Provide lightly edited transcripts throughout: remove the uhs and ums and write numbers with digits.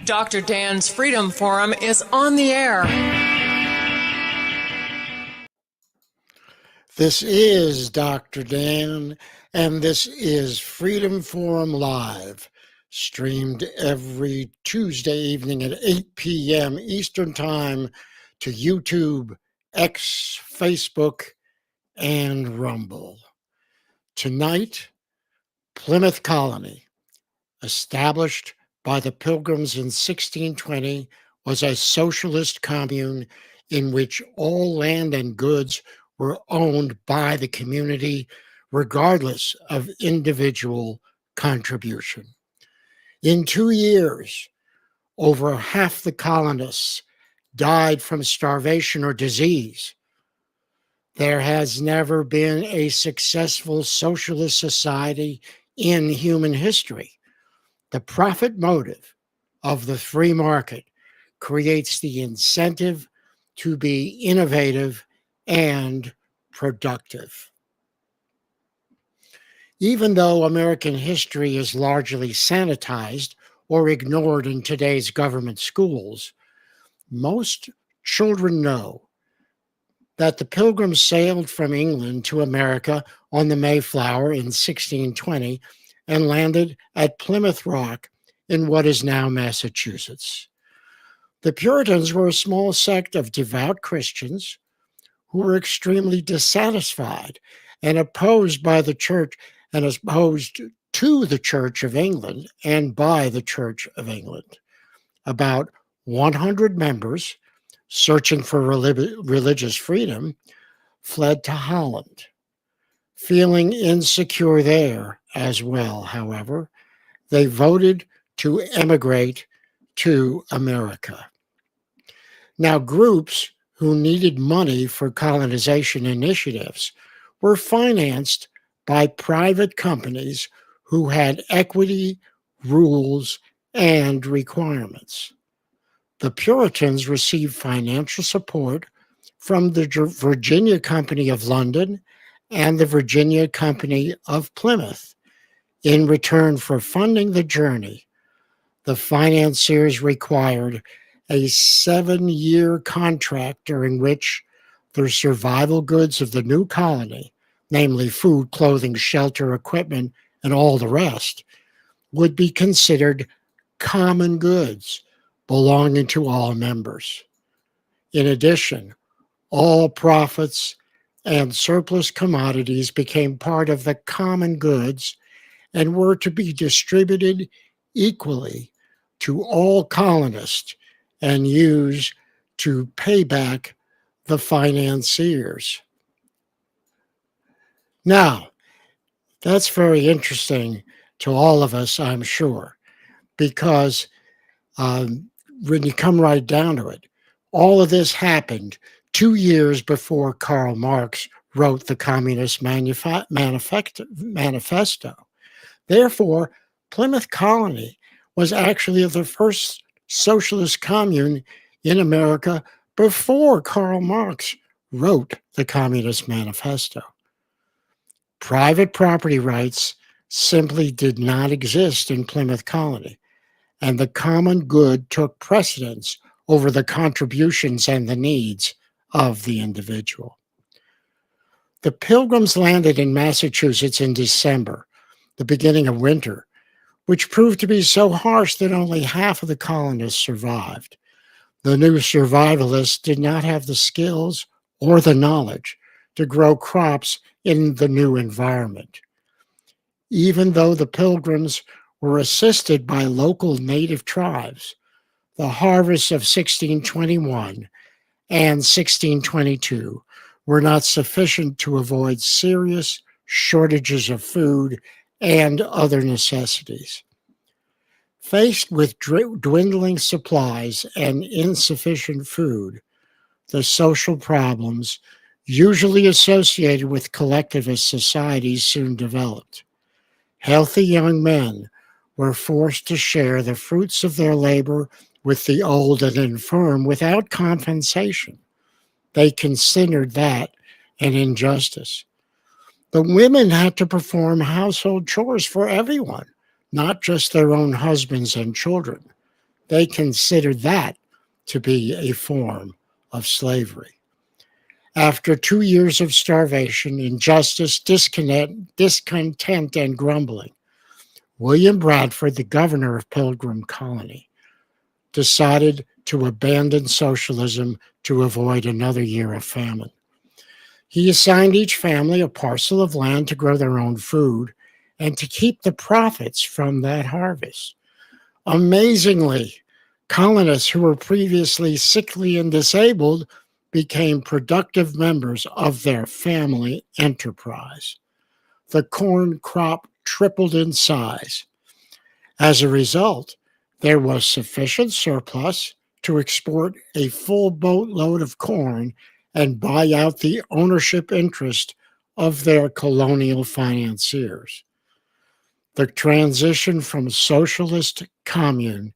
Dr. Dan's Freedom Forum is on the air. This is Dr. Dan, and this is Freedom Forum Live, streamed every Tuesday evening at 8 p.m. Eastern Time to YouTube, X, Facebook, and Rumble. Tonight, Plymouth Colony, established by the Pilgrims in 1620, was a socialist commune in which all land and goods were owned by the community, regardless of individual contribution. In 2 years, over half the colonists died from starvation or disease. There has never been a successful socialist society in human history. The profit motive of the free market creates the incentive to be innovative and productive. Even though American history is largely sanitized or ignored in today's government schools, most children know that the Pilgrims sailed from England to America on the Mayflower in 1620 and landed at Plymouth Rock in what is now Massachusetts. The Puritans were a small sect of devout Christians who were extremely dissatisfied and opposed by the church and opposed to the Church of England and by the Church of England. About 100 members, searching for religious freedom, fled to Holland. Feeling insecure there as well, however, they voted to emigrate to America. Now, groups who needed money for colonization initiatives were financed by private companies who had equity, rules, and requirements. The Puritans received financial support from the Virginia Company of London and the Virginia Company of Plymouth. In return for funding the journey, the financiers required a 7-year contract during which the survival goods of the new colony, namely food, clothing, shelter, equipment, and all the rest, would be considered common goods belonging to all members. In addition, all profits and surplus commodities became part of the common goods and were to be distributed equally to all colonists and used to pay back the financiers. Now, that's very interesting to all of us, I'm sure, because when you come right down to it, all of this happened 2 years before Karl Marx wrote the Communist Manifesto. Therefore, Plymouth Colony was actually the first socialist commune in America before Karl Marx wrote the Communist Manifesto. Private property rights simply did not exist in Plymouth Colony, and the common good took precedence over the contributions and the needs of the individual. The Pilgrims landed in Massachusetts in December, the beginning of winter, which proved to be so harsh that only half of the colonists survived. The new survivalists did not have the skills or the knowledge to grow crops in the new environment. Even though the Pilgrims were assisted by local native tribes, the harvests of 1621 and 1622 were not sufficient to avoid serious shortages of food and other necessities. Faced with dwindling supplies and insufficient food, the social problems usually associated with collectivist societies soon developed. Healthy young men were forced to share the fruits of their labor with the old and infirm without compensation. They considered that an injustice. The women had to perform household chores for everyone, not just their own husbands and children. They considered that to be a form of slavery. After 2 years of starvation, injustice, discontent, and grumbling, William Bradford, the governor of Pilgrim Colony, decided to abandon socialism to avoid another year of famine. He assigned each family a parcel of land to grow their own food and to keep the profits from that harvest. Amazingly, colonists who were previously sickly and disabled became productive members of their family enterprise. The corn crop tripled in size. As a result, there was sufficient surplus to export a full boatload of corn and buy out the ownership interest of their colonial financiers. The transition from socialist commune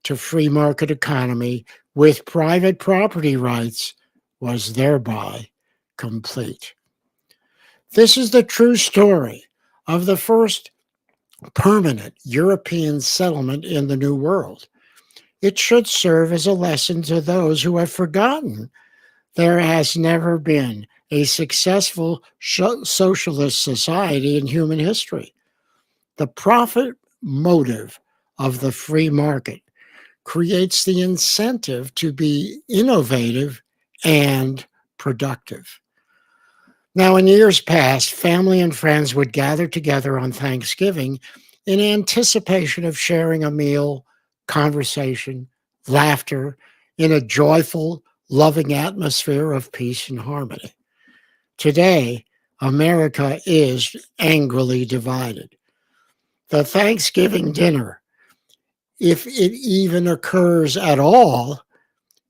to free market economy with private property rights was thereby complete. This is the true story of the first permanent European settlement in the New World. It should serve as a lesson to those who have forgotten there has never been a successful socialist society in human history. The profit motive of the free market creates the incentive to be innovative and productive. Now, in years past, family and friends would gather together on Thanksgiving in anticipation of sharing a meal, conversation, laughter, in a joyful, loving atmosphere of peace and harmony. Today, America is angrily divided. The Thanksgiving dinner, if it even occurs at all,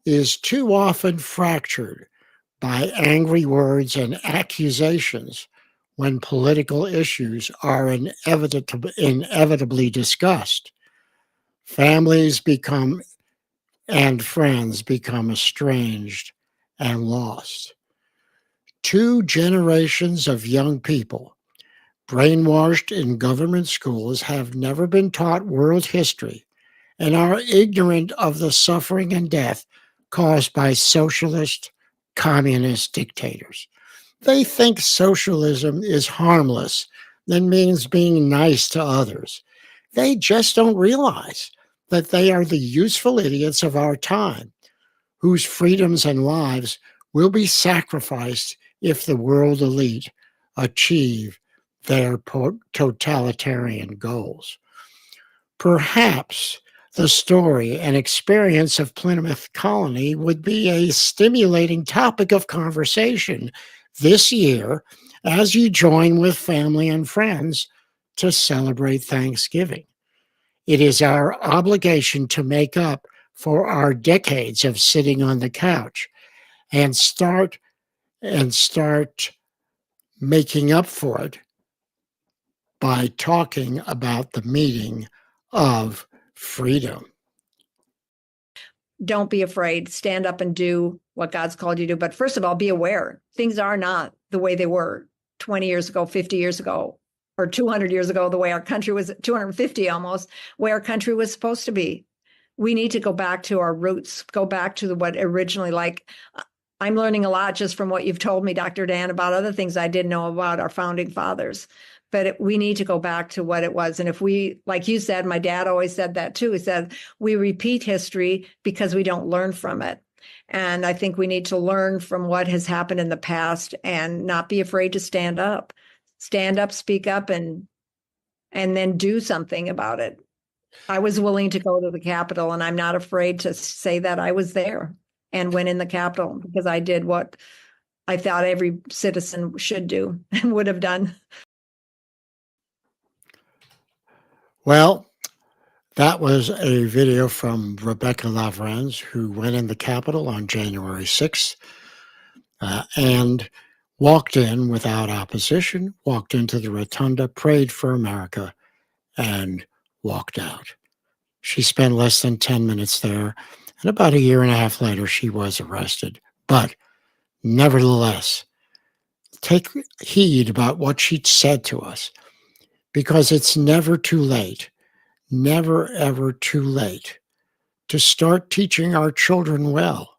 is too often fractured by angry words and accusations when political issues are inevitably discussed. Families become and friends become estranged and lost. 2 generations of young people brainwashed in government schools have never been taught world history and are ignorant of the suffering and death caused by socialist, communist dictators. They think socialism is harmless and means being nice to others. They just don't realize that they are the useful idiots of our time, whose freedoms and lives will be sacrificed if the world elite achieve their totalitarian goals. Perhaps the story and experience of Plymouth Colony would be a stimulating topic of conversation this year as you join with family and friends to celebrate Thanksgiving. It is our obligation to make up for our decades of sitting on the couch and start making up for it by talking about the meaning of freedom. Don't be afraid. Stand up and do what God's called you to do. But first of all, be aware. Things are not the way they were 20 years ago, 50 years ago, or 200 years ago, the way our country was, 250 almost, where our country was supposed to be. We need to go back to our roots, go back to what originally, like, I'm learning a lot just from what you've told me, Dr. Dan, about other things I didn't know about our founding fathers. But we need to go back to what it was. And if we, like you said, my dad always said that too. He said, we repeat history because we don't learn from it. And I think we need to learn from what has happened in the past and not be afraid to stand up, speak up, and then do something about it. I was willing to go to the Capitol, and I'm not afraid to say that I was there and went in the Capitol because I did what I thought every citizen should do and would have done. Well, that was a video from Rebecca Lavrenz, who went in the Capitol on January 6th and walked in without opposition, walked into the rotunda, prayed for America, and walked out. She spent less than 10 minutes there, and about a year and a half later, she was arrested. But nevertheless, take heed about what she said to us, because it's never too late, never ever too late to start teaching our children well.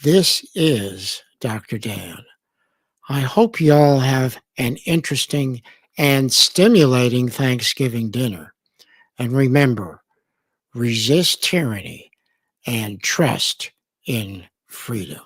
This is Dr. Dan. I hope you all have an interesting and stimulating Thanksgiving dinner. And remember, resist tyranny and trust in freedom.